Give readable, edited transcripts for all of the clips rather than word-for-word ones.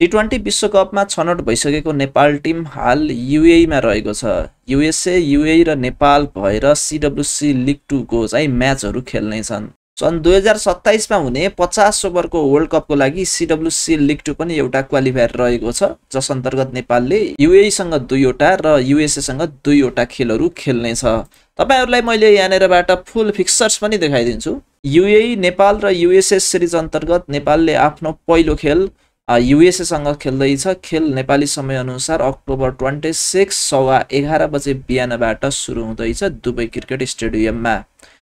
टी20 विश्वकपमा छनौट भइसकेको नेपाल टिम हाल युएईमा रहेको छ। युएसए, युएई र नेपाल भएर सिडब्ल्युसी लिग 2 को चाहिँ म्याचहरू खेल्नेछन्। सन् 2027मा हुने 50 ओभरको वर्ल्ड कपको लागि सिडब्ल्युसी लिग 2 पनि एउटा क्वालिफायर रहेको छ, जस अन्तर्गत नेपालले युएईसँग 2वटा र युएसएसँग 2वटा खेलहरू खेल्नेछ। तपाईहरुलाई मैले यहाँनेरबाट फुल फिक्सर्स पनि देखाइदिन्छु। युएई, नेपाल र युएसए सिरिज अन्तर्गत नेपालले आफ्नो पहिलो खेल युएसए सँग खेल्दैछ। खेल नेपाली समयअनुसार अक्टोबर 26 11:15 बजे बिहानबाट सुरु हुँदैछ दुबई क्रिकेट स्टेडियममा।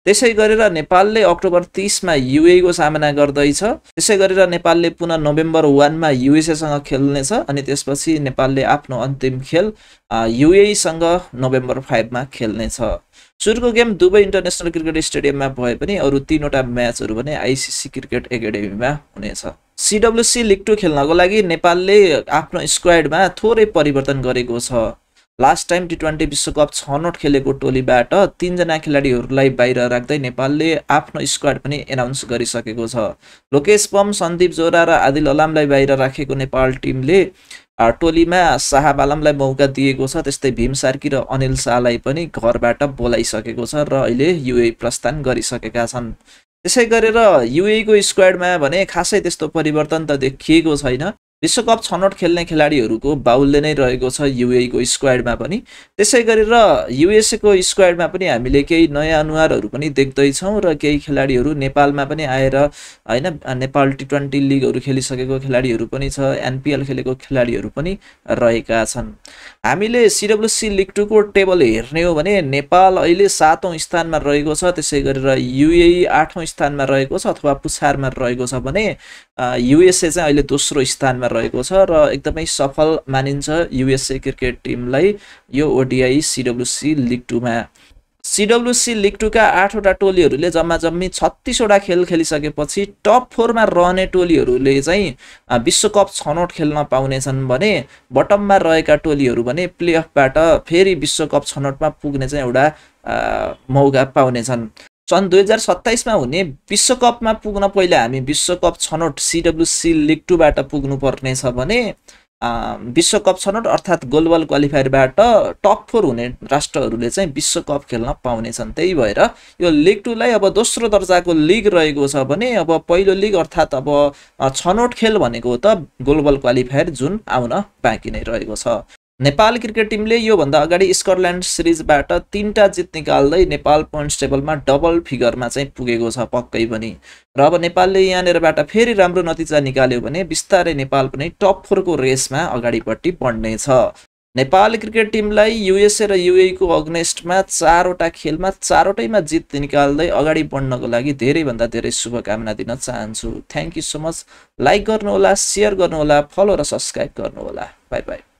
त्यसै गरेर नेपालले अक्टोबर 30 मा युएई को सामना गर्दैछ। त्यसै गरेर नेपालले पुनः नोभेम्बर 1 मा युएसए सँग खेल्नेछ अनि त्यसपछि नेपालले आफ्नो अन्तिम खेल युएई सँग नोभेम्बर 5 मा खेल्नेछ। सुरुको गेम दुबई इन्टरनेशनल क्रिकेट स्टेडियममा भए पनि अरु 3वटा म्याचहरू भने आईसीसी क्रिकेट एकाडेमीमा हुनेछ। सिडब्ल्युसी लिग 2 खेल्नको लागि नेपालले आफ्नो स्क्वाडमा थोरै परिवर्तन गरेको छ। लास्ट टाइम टी20 विश्वकप छनौट खेलेको टोलीबाट 3 जना खेलाडीहरूलाई बाहिर राख्दै नेपालले आफ्नो स्क्वाड पनि एनाउन्स गरिसकेको छ। लोकेश पम, सन्दीप जोरा र आदिल अलामलाई बाहिर राखेको नेपाल टिमले टोलीमा साहब आलमलाई मौका दिएको छ। त्यस्तै भीम सार्की र अनिल शाहलाई पनि घरबाट बोलाइसकेको छ र अहिले युएई प्रस्थान गरिसकेका छन्। त्यसै गरेर युएई को स्क्वाडमा भने खासै त्यस्तो परिवर्तन त देखिएको छैन। विश्वकप छनौट खेल्ने खेलाडीहरूको बाहुल्य नै रहेको छ युएई को स्क्वाडमा पनि। त्यसै गरेर युएसए को स्क्वाडमा पनि हामीले केही नयाँ अनुहारहरू पनि देख्दै छौं र केही खेलाडीहरू नेपालमा पनि आएर हैन नेपाल टी20 लिगहरू खेलिसकेको खेलाडीहरू पनि छ, एनपीएल खेलेको खेलाडीहरू पनि रहेका छन्। हामीले सिडब्ल्युसी लिग 2 को टेबल हेर्ने हो भने नेपाल अहिले 7औं स्थानमा रहेको छ। त्यसै गरेर युएई 8औं स्थानमा रहेको छ अथवा पुछारमा रहेको छ भने युएसए चाहिँ अहिले दोस्रो स्थानमा रहेको छ र एकदमै सफल मानिन्छ युएसए क्रिकेट टिमलाई यो ओडीआई सिडब्ल्युसी लिग 2 मा। सिडब्ल्युसी लिग 2 का 8वटा टोलीहरूले जम्मा जम्मी 36वटा खेल खेलिसकेपछि टप 4 मा रहने टोलीहरूले चाहिँ विश्वकप छनौट खेल्न पाउनेछन् भने बटममा रहेका टोलीहरू भने प्लेअफबाट फेरि विश्वकप छनौटमा पुग्ने चाहिँ एउटा मौका पाउनेछन्। सन् 2027 मा हुने विश्वकपमा पुग्न पहिला हामी विश्वकप छनौट सिडब्ल्युसी लिग 2 बाट पुग्नु पर्ने छ भने विश्वकप छनौट अर्थात् ग्लोबल क्वालिफायरबाट टप 4 हुने राष्ट्रहरूले चाहिँ विश्वकप खेल्न पाउनेछन्। त्यही भएर यो लिग 2 लाई अब दोस्रो दर्जाको लिग रहेको छ भने अब पहिलो लिग अर्थात् अब छनौट खेल भनेको त ग्लोबल क्वालिफायर जुन आउन बाँकी नै रहेको छ। नेपाल क्रिकेट टिमले यो भन्दा अगाडि स्कटल्यान्ड सिरिजबाट 3टा जित निकाल्दै नेपाल पोइन्ट्स टेबलमा डबल फिगरमा चाहिँ पुगेको छ पक्कै पनि। र अब नेपालले यहाँनेरबाट फेरि राम्रो नतिजा निकाल्यो भने बिस्तारै नेपाल पनि टप 4 को रेसमा अगाडिपट्टि बढ्नेछ। नेपाल क्रिकेट टिमलाई युएसए र युएई को अगेन्स्टमा 4वटा खेलमा 4वटैमा जित निकाल्दै अगाडि बढ्नको लागि धेरै भन्दा धेरै शुभकामना दिन चाहन्छु। Thank you so much. Like गर्नुहोला, शेयर गर्नुहोला, फलो र सब्स्क्राइब गर्नुहोला। Bye bye.